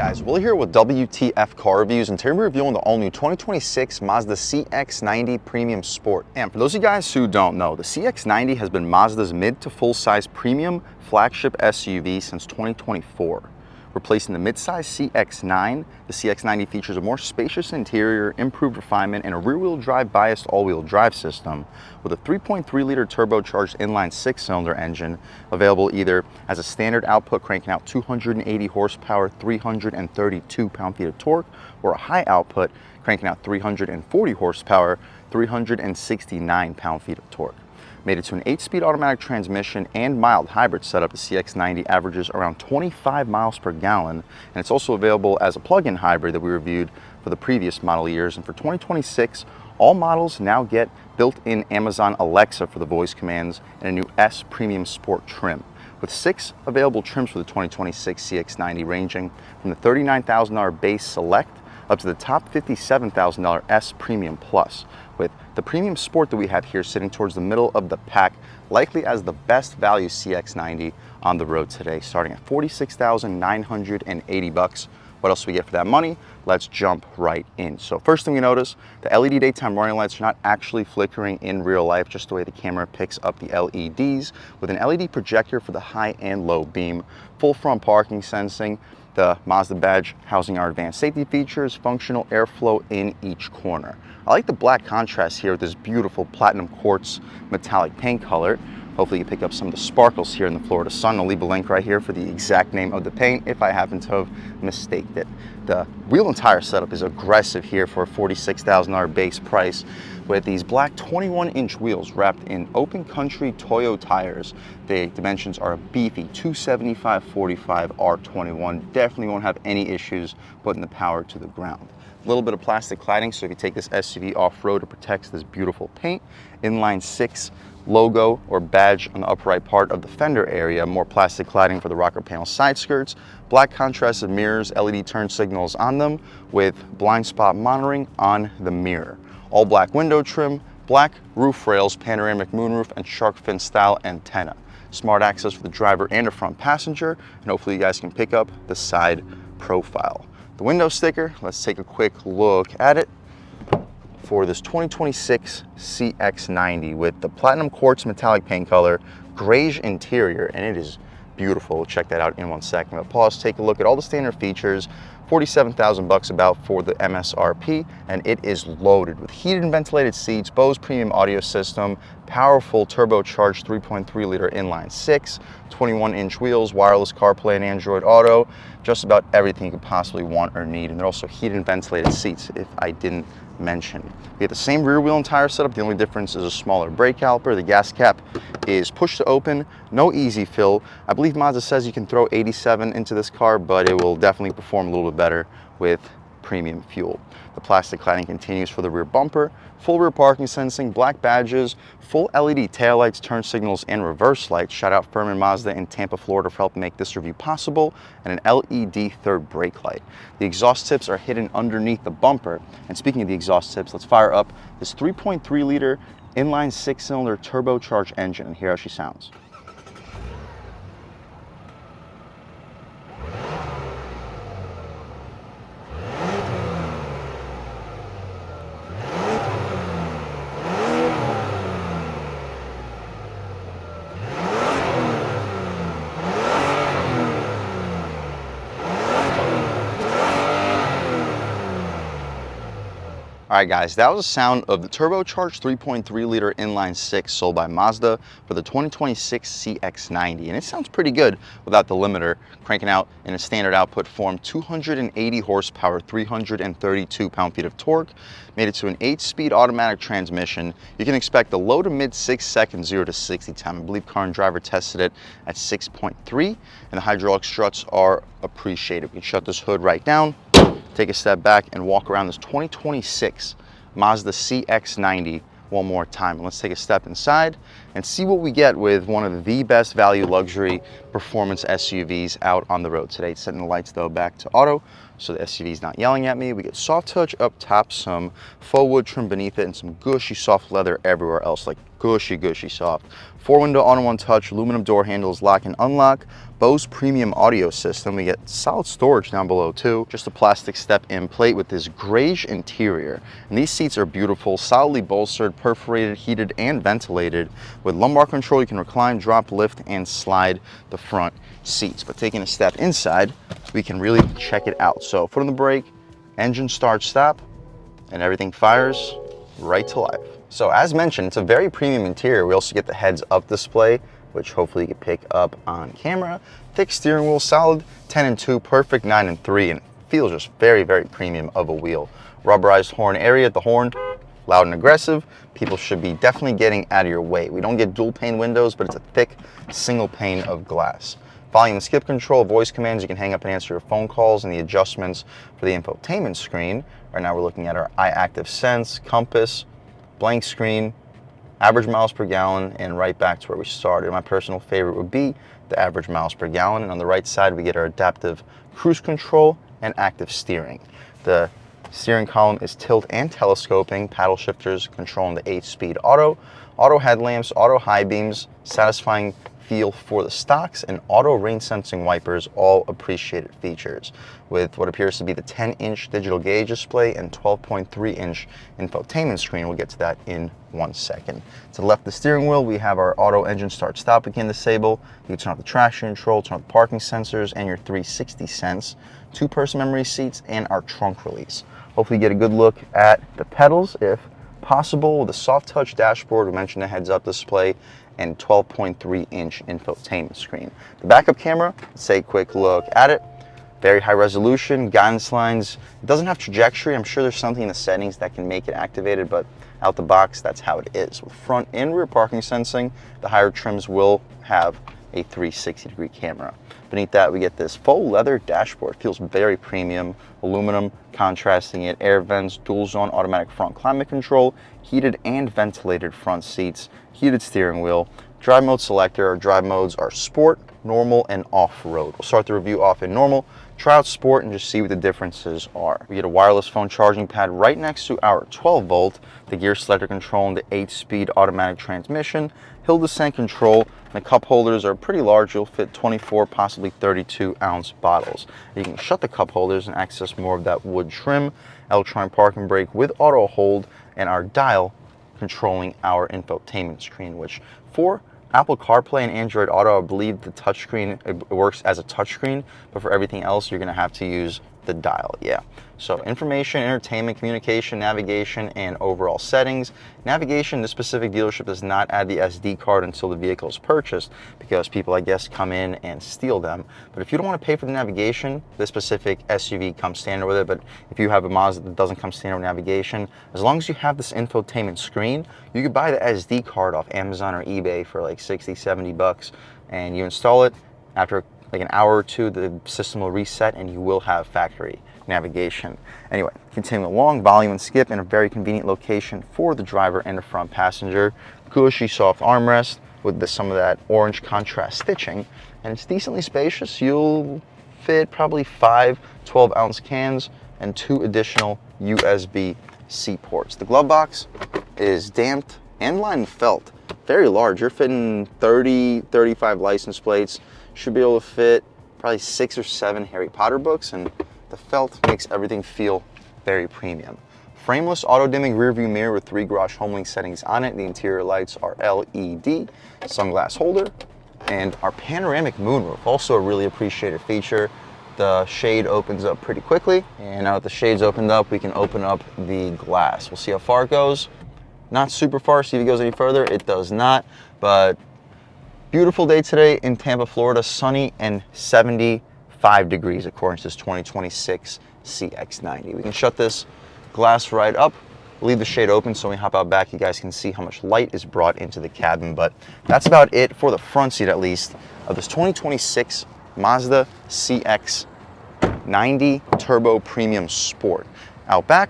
guys, Will here with W.T.F car reviews, and today we're reviewing the all-new 2026 Mazda CX-90 Premium Sport. And for those of you guys who don't know, the CX-90 has been Mazda's mid to full-size premium flagship SUV since 2024. Replacing the mid-size CX-9, the CX-90 features a more spacious interior, improved refinement, and a rear-wheel drive biased all-wheel drive system with a 3.3-liter turbocharged inline six-cylinder engine available either as a standard output cranking out 280 horsepower, 332 pound-feet of torque, or a high output cranking out 340 horsepower, 369 pound-feet of torque. Made it to an 8-speed automatic transmission and mild hybrid setup, the CX-90 averages around 25 miles per gallon, and it's also available as a plug-in hybrid that we reviewed for the previous model years. And for 2026, all models now get built-in Amazon Alexa for the voice commands and a new S Premium Sport trim, with 6 available trims for the 2026 CX-90, ranging from the $39,000 base Select up to the top $57,000 S Premium Plus, with the Premium Sport that we have here sitting towards the middle of the pack, likely as the best value CX-90 on the road today, starting at $46,980. What else do we get for that money? Let's jump right in. So first thing we notice, the LED daytime running lights are not actually flickering in real life, just the way the camera picks up the LEDs, with an LED projector for the high and low beam, full front parking sensing, the Mazda badge housing our advanced safety features, functional airflow in each corner. I like the black contrast here with this beautiful platinum quartz metallic paint color. Hopefully you pick up some of the sparkles here in the Florida sun. I'll leave a link right here for the exact name of the paint if I happen to have mistaked it. The wheel and tire setup is aggressive here for a $46,000 base price, with these black 21-inch wheels wrapped in open country Toyo tires. The dimensions are a beefy 275/45 R21. Definitely won't have any issues putting the power to the ground. A little bit of plastic cladding, so if you take this SUV off-road, it protects this beautiful paint. Inline 6 logo or badge on the upper right part of the fender area, more plastic cladding for the rocker panel side skirts, black contrasted mirrors, LED turn signals on them with blind spot monitoring on the mirror. All black window trim, black roof rails, panoramic moonroof, and shark fin style antenna. Smart access for the driver and a front passenger, and hopefully you guys can pick up the side profile. The window sticker, let's take a quick look at it for this 2026 CX-90 with the platinum quartz metallic paint color, grayish interior, and it is beautiful. We'll check that out in one second. But pause, take a look at all the standard features. 47,000 bucks about for the MSRP, and it is loaded with heated and ventilated seats, Bose premium audio system, powerful turbocharged 3.3-liter inline 6, 21-inch wheels, wireless CarPlay and Android Auto, just about everything you could possibly want or need. And they're also heated and ventilated seats, if I didn't mention. We have the same rear wheel and tire setup. The only difference is a smaller brake caliper. The gas cap is push to open, no easy fill. I believe Mazda says you can throw 87 into this car, but it will definitely perform a little bit better with premium fuel. The plastic cladding continues for the rear bumper, full rear parking sensing, black badges, full LED taillights, turn signals, and reverse lights. Shout out Furman Mazda in Tampa, Florida for helping make this review possible, and an LED third brake light. The exhaust tips are hidden underneath the bumper. And speaking of the exhaust tips, let's fire up this 3.3-liter inline 6-cylinder turbocharged engine and hear how she sounds. All right, guys, that was the sound of the turbocharged 3.3-liter inline 6 sold by Mazda for the 2026 CX-90, and it sounds pretty good without the limiter, cranking out in a standard output form 280 horsepower, 332 pound-feet of torque. Made it to an 8-speed automatic transmission. You can expect a low to mid 6-second 0 to 60 time. I believe Car and Driver tested it at 6.3, and the hydraulic struts are appreciated. We can shut this hood right down, take a step back, and walk around this 2026 Mazda CX-90 one more time. Let's take a step inside and see what we get with one of the best value luxury performance SUVs out on the road today. Setting the lights though back to auto so the SUV is not yelling at me. We get soft touch up top, some faux wood trim beneath it, and some gushy soft leather everywhere else, like gushy soft. 4-window all-in-one touch, aluminum door handles, lock and unlock. Bose premium audio system. We get solid storage down below too. Just a plastic step-in plate with this grayish interior. And these seats are beautiful, solidly bolstered, perforated, heated, and ventilated. With lumbar control, you can recline, drop, lift, and slide the front seats. But taking a step inside, we can really check it out. So foot on the brake, engine start stop, and everything fires right to life. So as mentioned, it's a very premium interior. We also get the heads-up display, which hopefully you can pick up on camera. Thick steering wheel, solid 10 and 2, perfect 9 and 3, and feels just very, very premium of a wheel. Rubberized horn area, the horn, loud and aggressive. People should be definitely getting out of your way. We don't get dual pane windows, but it's a thick single pane of glass. Volume and skip control, voice commands, you can hang up and answer your phone calls, and the adjustments for the infotainment screen. Right now we're looking at our iActive Sense, compass, blank screen, average miles per gallon, and right back to where we started. My personal favorite would be the average miles per gallon, and on the right side we get our adaptive cruise control and active steering. The steering column is tilt and telescoping, paddle shifters controlling the 8-speed auto headlamps, auto high beams, satisfying feel for the stocks, and auto rain sensing wipers, all appreciated features. With what appears to be the 10-inch digital gauge display and 12.3-inch infotainment screen. We'll get to that in 1 second. To the left of the steering wheel, we have our auto engine start stop we can disable. You can turn off the traction control, turn off the parking sensors, and your 360 sense, 2-person memory seats, and our trunk release. Hopefully you get a good look at the pedals if possible. With a soft touch dashboard, we mentioned a heads-up display, and 12.3-inch infotainment screen. The backup camera, let's take a quick look at it. Very high resolution, guidance lines. It doesn't have trajectory. I'm sure there's something in the settings that can make it activated, but out the box, that's how it is. With front and rear parking sensing, the higher trims will have a 360-degree camera. Beneath that, we get this faux leather dashboard. It feels very premium, aluminum, contrasting it, air vents, dual zone automatic front climate control, heated and ventilated front seats, heated steering wheel, drive mode selector. Our drive modes are sport, normal, and off-road. We'll start the review off in normal, try out sport, and just see what the differences are. We get a wireless phone charging pad right next to our 12-volt, the gear selector control, and the 8-speed automatic transmission, hill descent control. The cup holders are pretty large. You'll fit 24, possibly 32-ounce bottles. You can shut the cup holders and access more of that wood trim, electronic parking brake with auto hold, and our dial controlling our infotainment screen, which for Apple CarPlay and Android Auto, I believe the touchscreen, it works as a touchscreen, but for everything else, you're gonna have to use the dial, yeah. So information, entertainment, communication, navigation, and overall settings. Navigation, this specific dealership does not add the SD card until the vehicle is purchased because people, I guess, come in and steal them. But if you don't want to pay for the navigation, this specific SUV comes standard with it. But if you have a Mazda that doesn't come standard with navigation, as long as you have this infotainment screen, you could buy the SD card off Amazon or eBay for like 60, 70 bucks, and you install it. After like an hour or two, the system will reset and you will have factory navigation. Anyway, continuing along, volume and skip in a very convenient location for the driver and the front passenger. Cushy soft armrest with some of that orange contrast stitching, and it's decently spacious. You'll fit probably 5 12-ounce cans and 2 additional USB-C ports. The glove box is damped and lined felt. Very large. You're fitting 30, 35 license plates. Should be able to fit probably 6 or 7 Harry Potter books, and the felt makes everything feel very premium. Frameless auto-dimming rear view mirror with 3 garage HomeLink settings on it. The interior lights are LED, sunglass holder, and our panoramic moonroof, also a really appreciated feature. The shade opens up pretty quickly, and now that the shade's opened up, we can open up the glass. We'll see how far it goes. Not super far, see if it goes any further. It does not, but beautiful day today in Tampa, Florida, sunny and 75 degrees according to this 2026 CX-90. We can shut this glass right up, leave the shade open so when we hop out back, you guys can see how much light is brought into the cabin. But that's about it for the front seat, at least, of this 2026 Mazda CX-90 Turbo Premium Sport. Out back,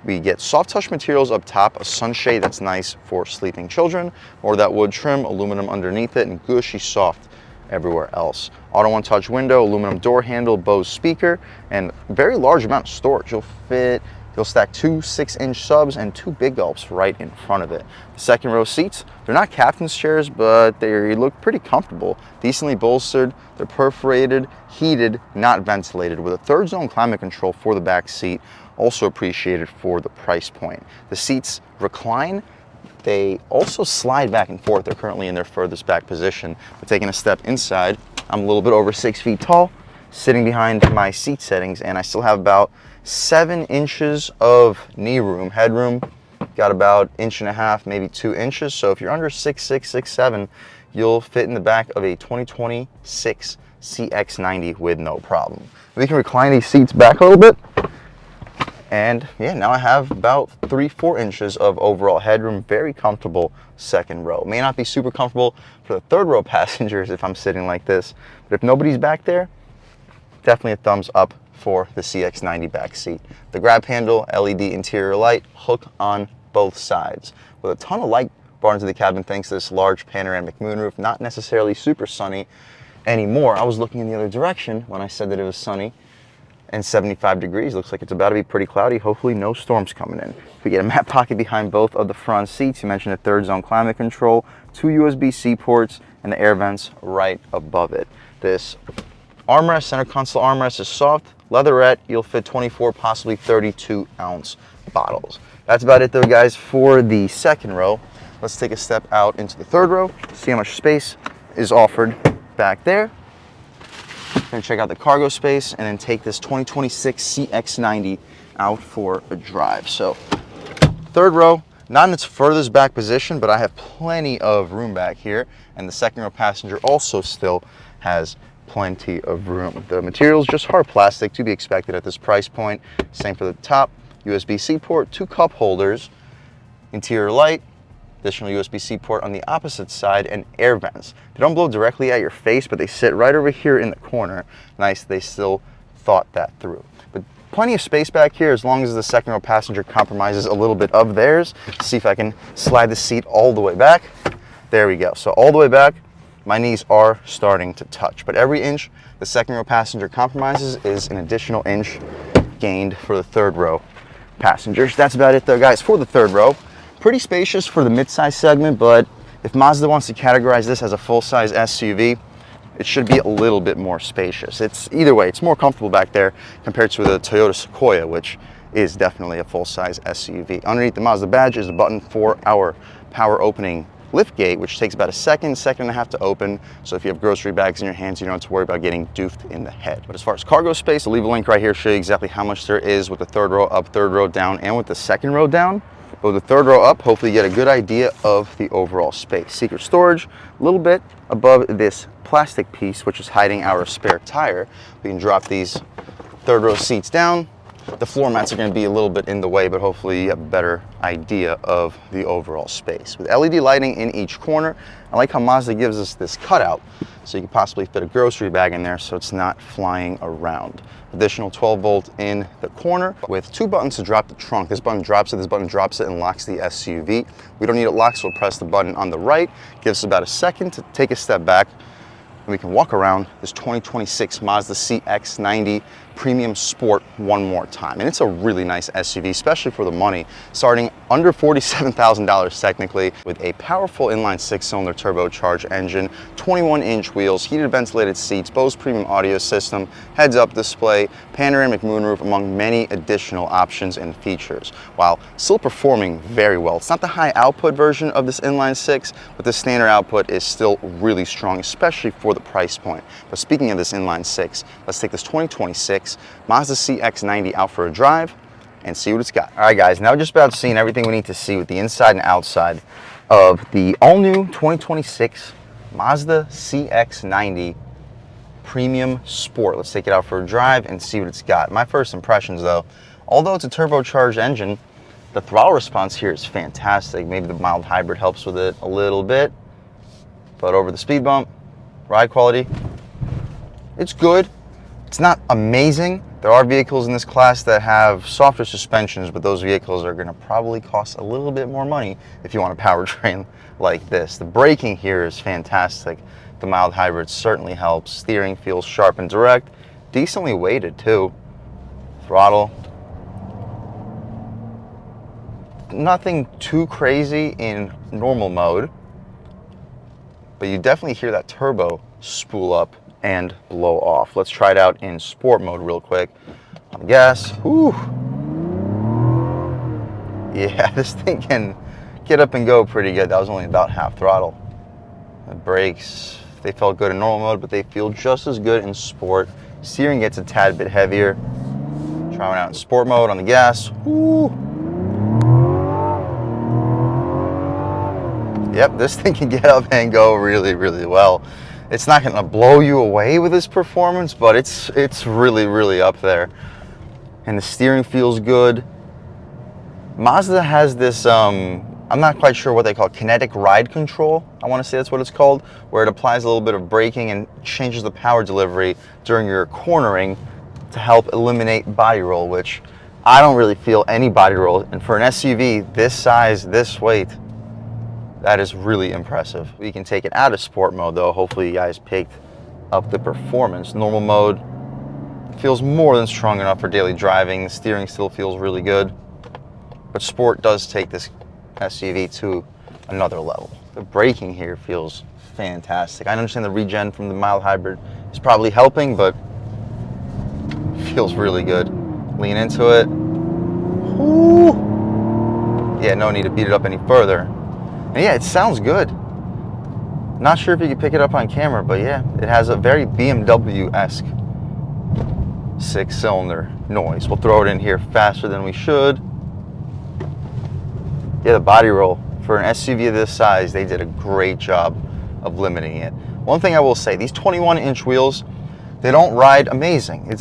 we get soft touch materials up top, a sunshade that's nice for sleeping children, or that wood trim, aluminum underneath it, and gushy soft everywhere else. Auto one touch window, aluminum door handle, Bose speaker, and very large amount of storage. You'll fit You'll stack two 6-inch subs and two big gulps right in front of it. The second row seats, they're not captain's chairs, but they look pretty comfortable, decently bolstered. They're perforated, heated, not ventilated, with a third zone climate control for the back seat, also appreciated for the price point. The seats recline. They also slide back and forth. They're currently in their furthest back position. But taking a step inside, I'm a little bit over 6 feet tall, sitting behind my seat settings, and I still have about 7 inches of knee room, headroom. Got about 1.5 inches, maybe 2 inches. So if you're under 6'6", 6'7", you'll fit in the back of a 2026 CX-90 with no problem. We can recline these seats back a little bit. And yeah, now I have about 3-4 inches of overall headroom. Very comfortable second row. May not be super comfortable for the third row passengers if I'm sitting like this, but if nobody's back there, definitely a thumbs up for the CX-90 back seat. The grab handle, LED interior light, hook on both sides. With a ton of light brought into the cabin thanks to this large panoramic moonroof. Not necessarily super sunny anymore. I was looking in the other direction when I said that it was sunny and 75 degrees. Looks like it's about to be pretty cloudy. Hopefully no storms coming in. We get a mat pocket behind both of the front seats. You mentioned a third zone climate control, 2 USB-C ports, and the air vents right above it. This armrest, center console armrest, is soft leatherette. You'll fit 24, possibly 32-ounce bottles. That's about it though, guys, for the second row. Let's take a step out into the third row, see how much space is offered back there. Then check out the cargo space, and then take this 2026 CX-90 out for a drive. So third row, not in its furthest back position, but I have plenty of room back here, and the second row passenger also still has plenty of room. The material is just hard plastic, to be expected at this price point. Same for the top, USB-C port, 2 cup holders, interior light, additional USB-C port on the opposite side, and air vents. They don't blow directly at your face, but they sit right over here in the corner. Nice, they still thought that through. But plenty of space back here as long as the second row passenger compromises a little bit of theirs. See if I can slide the seat all the way back. There we go. So all the way back, my knees are starting to touch, but every inch the second row passenger compromises is an additional inch gained for the third row passengers. That's about it though, guys, for the third row. Pretty spacious for the mid-size segment, but if Mazda wants to categorize this as a full-size SUV, it should be a little bit more spacious. It's either way, it's more comfortable back there compared to the Toyota Sequoia, which is definitely a full-size SUV. Underneath the Mazda badge is a button for our power opening liftgate, which takes about a second and a half to open. So if you have grocery bags in your hands, you don't have to worry about getting doofed in the head. But as far as cargo space, I'll leave a link right here to show you exactly how much there is with the third row up, third row down, and with the second row down. But with the third row up, hopefully you get a good idea of the overall space. Secret storage, a little bit above this plastic piece, which is hiding our spare tire. We can drop these third row seats down. The floor mats are going to be a little bit in the way, but hopefully you have a better idea of the overall space. With LED lighting in each corner, I like how Mazda gives us this cutout, so you can possibly fit a grocery bag in there so it's not flying around. Additional 12 volt in the corner with 2 buttons to drop the trunk. This button drops it, this button drops it, and locks the SUV. We don't need it locked, so we'll press the button on the right. Gives us about a second to take a step back, and we can walk around this 2026 Mazda CX-90 Premium Sport one more time. And it's a really nice SUV, especially for the money, starting under $47,000 technically, with a powerful inline 6-cylinder turbocharged engine, 21-inch wheels, heated ventilated seats, Bose premium audio system, heads-up display, panoramic moonroof, among many additional options and features, while still performing very well. It's not the high output version of this inline 6, but the standard output is still really strong, especially for the price point. But speaking of this inline 6, let's take this 2026 Mazda CX-90 out for a drive and see what it's got. All right, guys, now just about seeing everything we need to see with the inside and outside of the all-new 2026 Mazda CX-90 Premium Sport. Let's take it out for a drive and see what it's got. My first impressions, though, although it's a turbocharged engine, the throttle response here is fantastic. Maybe the mild hybrid helps with it a little bit, but over the speed bump, ride quality, it's good. It's not amazing. There are vehicles in this class that have softer suspensions, but those vehicles are going to probably cost a little bit more money if you want a powertrain like this. The braking here is fantastic. The mild hybrid certainly helps. Steering feels sharp and direct. Decently weighted too. Throttle. Nothing too crazy in normal mode, but you definitely hear that turbo spool up and blow off. Let's try it out in sport mode real quick. On the gas. Whew. Yeah, this thing can get up and go pretty good. That was only about half throttle. The brakes, they felt good in normal mode, but they feel just as good in sport. Steering gets a tad bit heavier. Try one out in sport mode on the gas. Woo. Yep, this thing can get up and go really, really well. It's not going to blow you away with this performance, but it's really, really up there. And the steering feels good. Mazda has this, I'm not quite sure what they call it, kinetic ride control. I want to say that's what it's called, where it applies a little bit of braking and changes the power delivery during your cornering to help eliminate body roll, which I don't really feel any body roll. And for an SUV this size, this weight, that is really impressive. We can take it out of sport mode though. Hopefully you guys picked up the performance. Normal mode feels more than strong enough for daily driving. The steering still feels really good. But sport does take this SUV to another level. The braking here feels fantastic. I understand the regen from the mild hybrid is probably helping, but feels really good. Lean into it. Ooh. Yeah, no need to beat it up any further. And yeah, it sounds good. Not sure if you can pick it up on camera, but yeah, it has a very BMW-esque 6-cylinder noise. We'll throw it in here faster than we should. Yeah, the body roll for an SUV of this size, they did a great job of limiting it. One thing I will say, these 21-inch wheels, they don't ride amazing. It's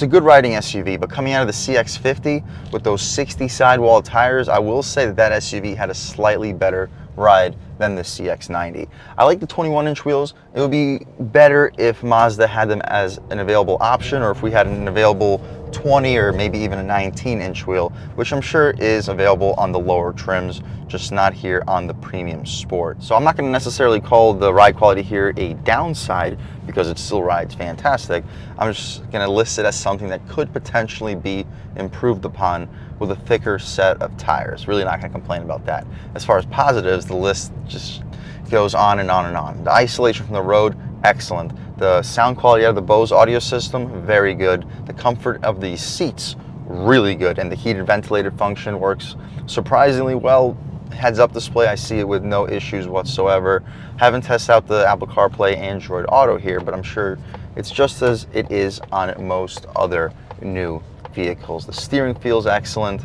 a good riding SUV, but coming out of the CX-50 with those 60 sidewall tires, I will say that SUV had a slightly better ride than the CX-90. I like the 21-inch wheels. It would be better if Mazda had them as an available option, or if we had an available 20 or maybe even a 19-inch wheel, which I'm sure is available on the lower trims, just not here on the premium sport. So I'm not going to necessarily call the ride quality here a downside, because it still rides fantastic. I'm just going to list it as something that could potentially be improved upon with a thicker set of tires. Really not going to complain about that. As far as positives, the list just goes on and on and on. The isolation from the road, excellent. The sound quality out of the Bose audio system, very good. The comfort of the seats, really good. And the heated ventilated function works surprisingly well. Heads-up display, I see it with no issues whatsoever. Haven't tested out the Apple CarPlay, Android Auto here, but I'm sure it's just as it is on most other new vehicles. The steering feels excellent.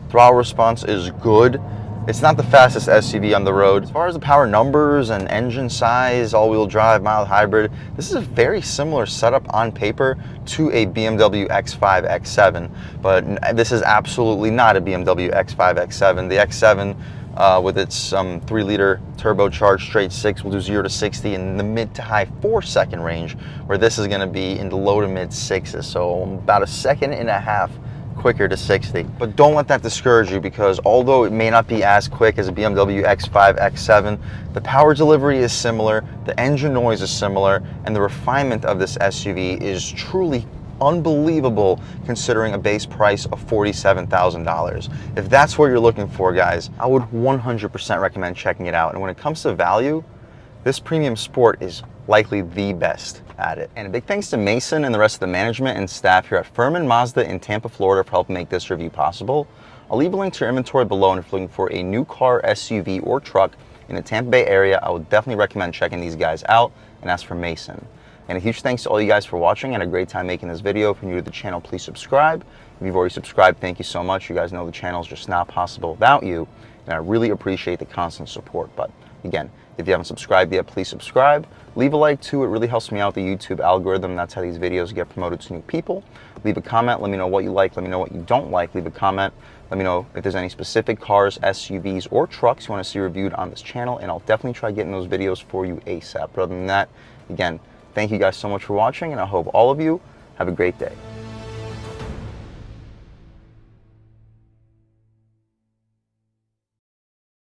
Throttle response is good. It's not the fastest SUV on the road. As far as the power numbers and engine size, all-wheel drive, mild hybrid, this is a very similar setup on paper to a BMW X5, X7, but this is absolutely not a BMW X5, X7. The X7 with its 3-liter turbocharged straight 6 will do 0 to 60 in the mid to high 4-second range, where this is going to be in the low to mid 6s, so about a second and a half quicker to 60. But don't let that discourage you, because although it may not be as quick as a BMW X5, X7, the power delivery is similar, the engine noise is similar, and the refinement of this SUV is truly unbelievable considering a base price of $47,000. If that's what you're looking for, guys, I would 100% recommend checking it out. And when it comes to value, this premium sport is likely the best at it. And a big thanks to Mason and the rest of the management and staff here at Furman Mazda in Tampa, Florida for helping make this review possible. I'll leave a link to your inventory below, and if you're looking for a new car, SUV, or truck in the Tampa Bay area, I would definitely recommend checking these guys out, and ask for Mason. And a huge thanks to all you guys for watching. I had a great time making this video. If you're new to the channel, please subscribe. If you've already subscribed, thank you so much. You guys know the channel is just not possible without you, and I really appreciate the constant support. But again, if you haven't subscribed yet, please subscribe. Leave a like too, it really helps me out with the YouTube algorithm. That's how these videos get promoted to new people. Leave a comment, let me know what you like, let me know what you don't like. Leave a comment, let me know if there's any specific cars, SUVs, or trucks you want to see reviewed on this channel, and I'll definitely try getting those videos for you ASAP. But other than that, again, thank you guys so much for watching, and I hope all of you have a great day.